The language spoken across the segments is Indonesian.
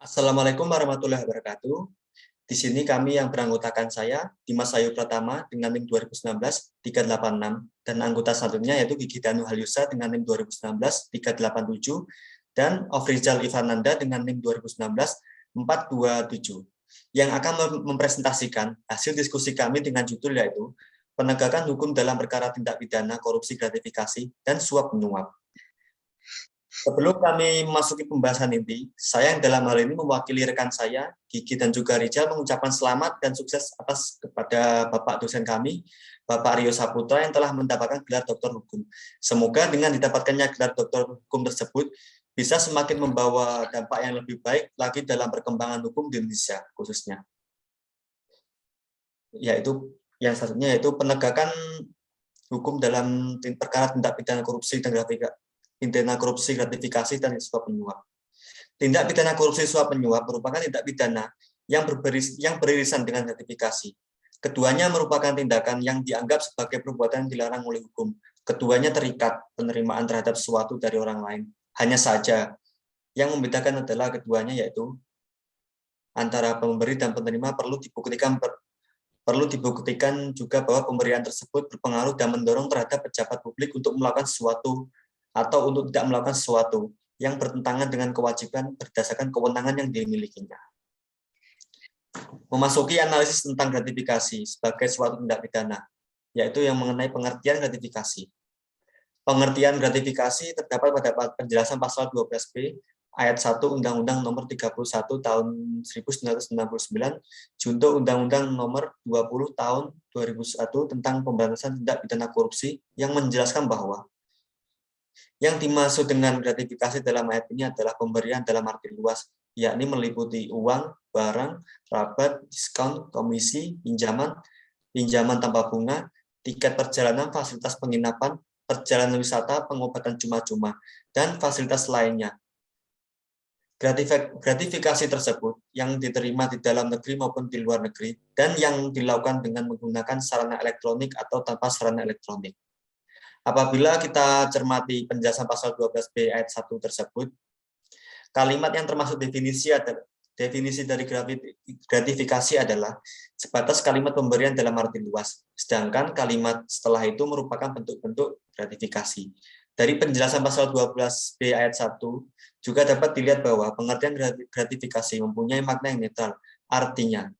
Assalamualaikum warahmatullahi wabarakatuh. Di sini kami yang beranggotakan saya, Dimas Ayu Pratama dengan NIM 2019-386, dan anggota selanjutnya yaitu Gigi Danu Halyusa dengan NIM 2019-387, dan Ofrizal Ivananda dengan NIM 2019-427, yang akan mempresentasikan hasil diskusi kami dengan judul yaitu Penegakan Hukum dalam Perkara Tindak Pidana Korupsi Gratifikasi dan Suap Menyuap. Sebelum kami memasuki pembahasan inti, saya yang dalam hal ini mewakili rekan saya, Gigi dan juga Rizal, mengucapkan selamat dan sukses atas kepada Bapak dosen kami, Bapak Rio Saputra, yang telah mendapatkan gelar doktor hukum. Semoga dengan didapatkannya gelar doktor hukum tersebut, bisa semakin membawa dampak yang lebih baik lagi dalam perkembangan hukum di Indonesia, khususnya. Yaitu yang satunya yaitu penegakan hukum dalam perkara tindak pidana korupsi dan gratifikasi dan suap menyuap. Tindak pidana korupsi suap menyuap merupakan tindak pidana yang beririsan dengan gratifikasi. Keduanya merupakan tindakan yang dianggap sebagai perbuatan yang dilarang oleh hukum. Keduanya terikat penerimaan terhadap sesuatu dari orang lain. Hanya saja yang membedakan adalah keduanya yaitu antara pemberi dan penerima perlu dibuktikan juga bahwa pemberian tersebut berpengaruh dan mendorong terhadap pejabat publik untuk melakukan sesuatu atau untuk tidak melakukan sesuatu yang bertentangan dengan kewajiban berdasarkan kewenangan yang dimilikinya. Memasuki analisis tentang gratifikasi sebagai suatu tindak pidana, yaitu yang mengenai pengertian gratifikasi. Pengertian gratifikasi terdapat pada penjelasan pasal 12B ayat 1 Undang-Undang Nomor 31 Tahun 1999 junto Undang-Undang Nomor 20 Tahun 2001 tentang pemberantasan tindak pidana korupsi yang menjelaskan bahwa yang dimaksud dengan gratifikasi dalam ayat ini adalah pemberian dalam arti luas, yakni meliputi uang, barang, rabat, diskon, komisi, pinjaman tanpa bunga, tiket perjalanan, fasilitas penginapan, perjalanan wisata, pengobatan cuma-cuma, dan fasilitas lainnya. Gratifikasi tersebut yang diterima di dalam negeri maupun di luar negeri dan yang dilakukan dengan menggunakan sarana elektronik atau tanpa sarana elektronik. Apabila kita cermati penjelasan pasal 12B ayat 1 tersebut, kalimat yang termasuk definisi dari gratifikasi adalah sebatas kalimat pemberian dalam arti luas, sedangkan kalimat setelah itu merupakan bentuk-bentuk gratifikasi. Dari penjelasan pasal 12B ayat 1 juga dapat dilihat bahwa pengertian gratifikasi mempunyai makna yang netral, artinya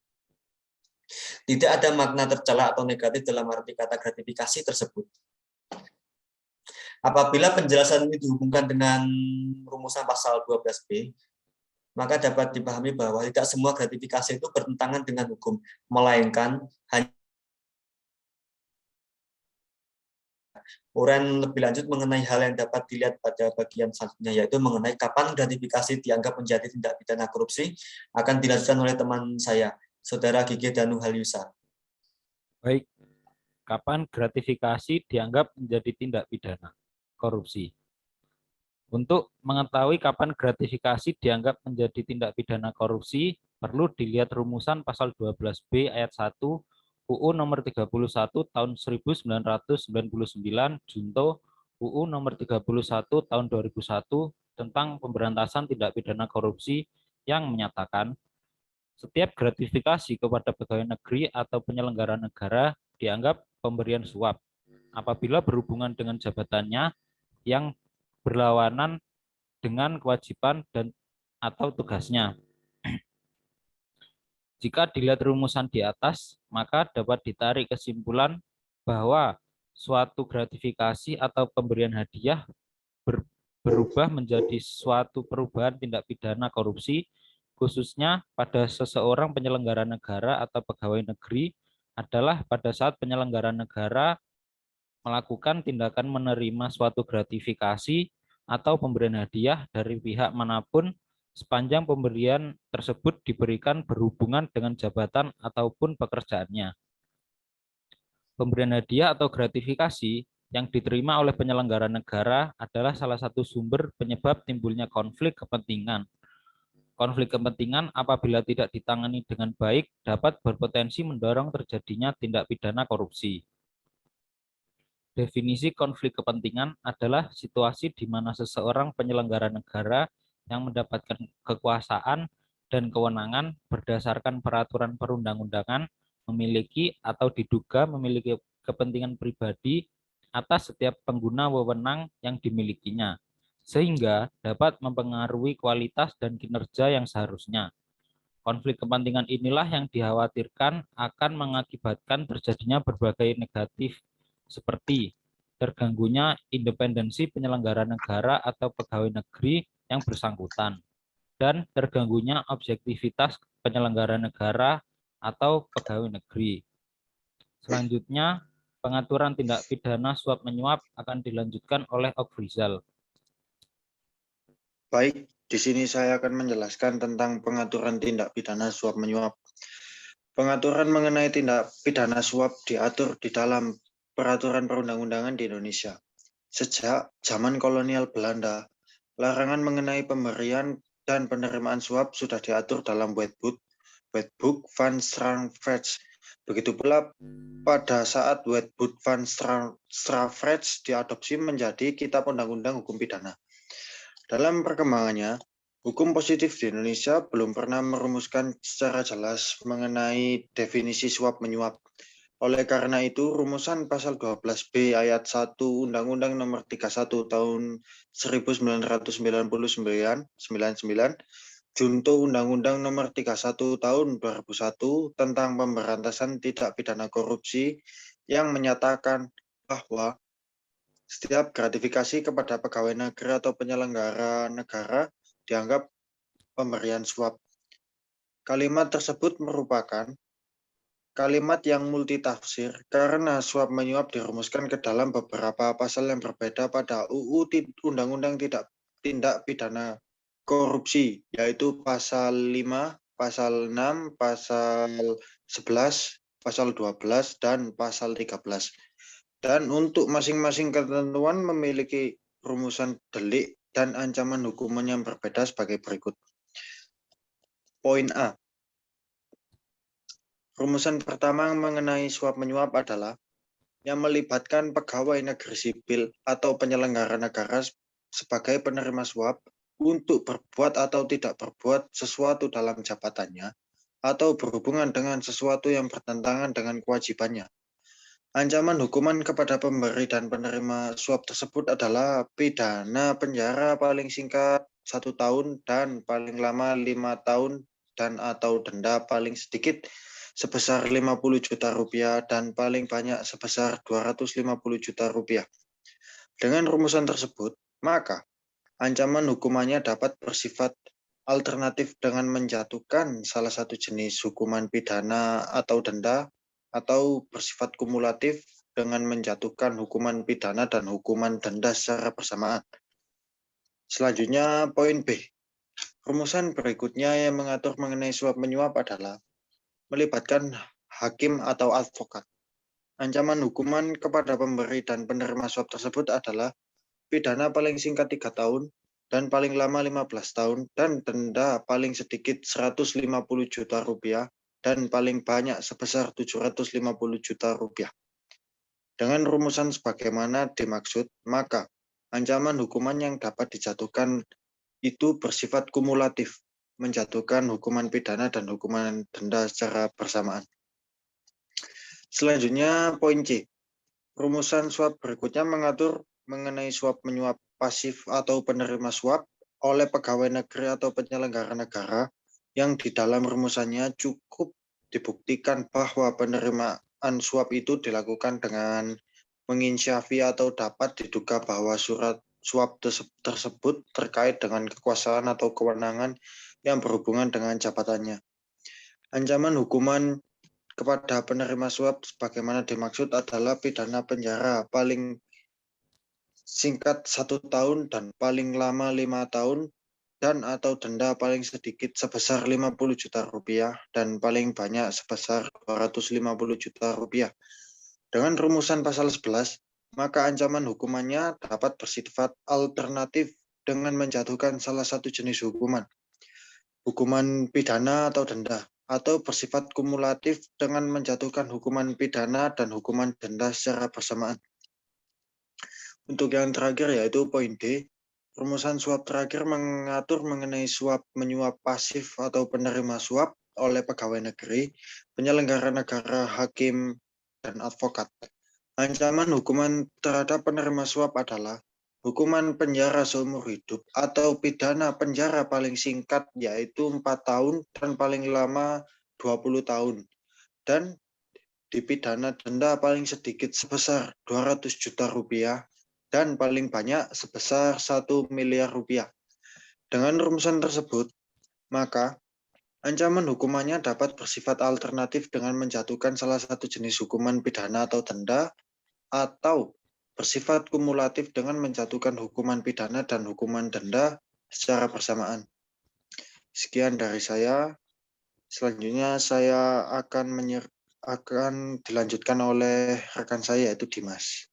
tidak ada makna tercela atau negatif dalam arti kata gratifikasi tersebut. Apabila penjelasan ini dihubungkan dengan rumusan pasal 12B, maka dapat dipahami bahwa tidak semua gratifikasi itu bertentangan dengan hukum, melainkan hanya uraian lebih lanjut mengenai hal yang dapat dilihat pada bagian selanjutnya, yaitu mengenai kapan gratifikasi dianggap menjadi tindak pidana korupsi, akan dilanjutkan oleh teman saya, Saudara Gigi Danu Halyusa. Baik, kapan gratifikasi dianggap menjadi tindak pidana korupsi? Untuk mengetahui kapan gratifikasi dianggap menjadi tindak pidana korupsi, perlu dilihat rumusan pasal 12B ayat 1 UU nomor 31 tahun 1999 junto UU nomor 31 tahun 2001 tentang pemberantasan tindak pidana korupsi yang menyatakan setiap gratifikasi kepada pegawai negeri atau penyelenggara negara dianggap pemberian suap apabila berhubungan dengan jabatannya yang berlawanan dengan kewajiban dan atau tugasnya. Jika dilihat rumusan di atas, maka dapat ditarik kesimpulan bahwa suatu gratifikasi atau pemberian hadiah berubah menjadi suatu perubahan tindak pidana korupsi, khususnya pada seseorang penyelenggara negara atau pegawai negeri adalah pada saat penyelenggara negara melakukan tindakan menerima suatu gratifikasi atau pemberian hadiah dari pihak manapun sepanjang pemberian tersebut diberikan berhubungan dengan jabatan ataupun pekerjaannya. Pemberian hadiah atau gratifikasi yang diterima oleh penyelenggara negara adalah salah satu sumber penyebab timbulnya konflik kepentingan. Konflik kepentingan apabila tidak ditangani dengan baik dapat berpotensi mendorong terjadinya tindak pidana korupsi. Definisi konflik kepentingan adalah situasi di mana seseorang penyelenggara negara yang mendapatkan kekuasaan dan kewenangan berdasarkan peraturan perundang-undangan memiliki atau diduga memiliki kepentingan pribadi atas setiap pengguna wewenang yang dimilikinya, sehingga dapat mempengaruhi kualitas dan kinerja yang seharusnya. Konflik kepentingan inilah yang dikhawatirkan akan mengakibatkan terjadinya berbagai negatif seperti terganggunya independensi penyelenggara negara atau pegawai negeri yang bersangkutan, dan terganggunya objektivitas penyelenggara negara atau pegawai negeri. Selanjutnya, pengaturan tindak pidana suap menyuap akan dilanjutkan oleh Okrizal. Baik, di sini saya akan menjelaskan tentang pengaturan tindak pidana suap menyuap. Pengaturan mengenai tindak pidana suap diatur di dalam peraturan perundang-undangan di Indonesia. Sejak zaman kolonial Belanda, larangan mengenai pemberian dan penerimaan suap sudah diatur dalam Wetboek van Strafrecht. Begitu pula pada saat Wetboek van Strafrecht diadopsi menjadi Kitab Undang-Undang Hukum Pidana. Dalam perkembangannya, hukum positif di Indonesia belum pernah merumuskan secara jelas mengenai definisi suap menyuap. Oleh karena itu, rumusan pasal 12B ayat 1 Undang-Undang Nomor 31 Tahun 1999, Junto Undang-Undang Nomor 31 Tahun 2001 tentang pemberantasan tindak pidana korupsi yang menyatakan bahwa setiap gratifikasi kepada pegawai negeri atau penyelenggara negara dianggap pemberian suap. Kalimat tersebut merupakan kalimat yang multitafsir karena suap menyuap dirumuskan ke dalam beberapa pasal yang berbeda pada UU Undang-Undang Tindak Pidana Korupsi, yaitu pasal 5, pasal 6, pasal 11, pasal 12, dan pasal 13. Dan untuk masing-masing ketentuan memiliki rumusan delik dan ancaman hukuman yang berbeda sebagai berikut. Poin A. Rumusan pertama mengenai suap menyuap adalah yang melibatkan pegawai negeri sipil atau penyelenggara negara sebagai penerima suap untuk berbuat atau tidak berbuat sesuatu dalam jabatannya atau berhubungan dengan sesuatu yang bertentangan dengan kewajibannya. Ancaman hukuman kepada pemberi dan penerima suap tersebut adalah pidana penjara paling singkat 1 tahun dan paling lama 5 tahun dan atau denda paling sedikit sebesar 50 juta rupiah dan paling banyak sebesar 250 juta rupiah. Dengan rumusan tersebut, maka ancaman hukumannya dapat bersifat alternatif dengan menjatuhkan salah satu jenis hukuman pidana atau denda, atau bersifat kumulatif dengan menjatuhkan hukuman pidana dan hukuman denda secara bersamaan. Selanjutnya, poin B. Rumusan berikutnya yang mengatur mengenai suap menyuap adalah melibatkan hakim atau advokat. Ancaman hukuman kepada pemberi dan penerima suap tersebut adalah pidana paling singkat 3 tahun dan paling lama 15 tahun dan denda paling sedikit 150 juta rupiah dan paling banyak sebesar 750 juta rupiah. Dengan rumusan sebagaimana dimaksud, maka ancaman hukuman yang dapat dijatuhkan itu bersifat kumulatif, menjatuhkan hukuman pidana dan hukuman denda secara bersamaan. Selanjutnya, poin C. Rumusan suap berikutnya mengatur mengenai suap menyuap pasif atau penerima suap oleh pegawai negeri atau penyelenggara negara yang di dalam rumusannya cukup dibuktikan bahwa penerimaan suap itu dilakukan dengan menginsyafi atau dapat diduga bahwa surat suap tersebut terkait dengan kekuasaan atau kewenangan yang berhubungan dengan jabatannya. Ancaman hukuman kepada penerima suap sebagaimana dimaksud adalah pidana penjara paling singkat 1 tahun dan paling lama 5 tahun dan atau denda paling sedikit sebesar 50 juta rupiah dan paling banyak sebesar 250 juta rupiah. Dengan rumusan pasal 11, maka ancaman hukumannya dapat bersifat alternatif dengan menjatuhkan salah satu jenis hukuman pidana atau denda, atau bersifat kumulatif dengan menjatuhkan hukuman pidana dan hukuman denda secara bersamaan. Untuk yang terakhir yaitu poin D, Rumusan suap terakhir mengatur mengenai suap menyuap pasif atau penerima suap oleh pegawai negeri, penyelenggara negara, hakim, dan advokat. Ancaman hukuman terhadap penerima suap adalah hukuman penjara seumur hidup atau pidana penjara paling singkat yaitu 4 tahun dan paling lama 20 tahun. Dan dipidana denda paling sedikit sebesar 200 juta rupiah dan paling banyak sebesar 1 miliar rupiah. Dengan rumusan tersebut, maka ancaman hukumannya dapat bersifat alternatif dengan menjatuhkan salah satu jenis hukuman pidana atau denda, atau bersifat kumulatif dengan menjatuhkan hukuman pidana dan hukuman denda secara bersamaan. Sekian dari saya. Selanjutnya saya akan dilanjutkan oleh rekan saya yaitu Dimas.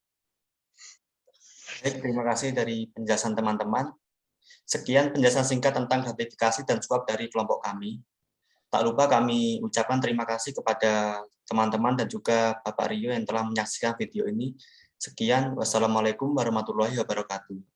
Baik, terima kasih dari penjelasan teman-teman. Sekian penjelasan singkat tentang gratifikasi dan suap dari kelompok kami. Tak lupa kami ucapkan terima kasih kepada teman-teman dan juga Bapak Rio yang telah menyaksikan video ini. Sekian, wassalamualaikum warahmatullahi wabarakatuh.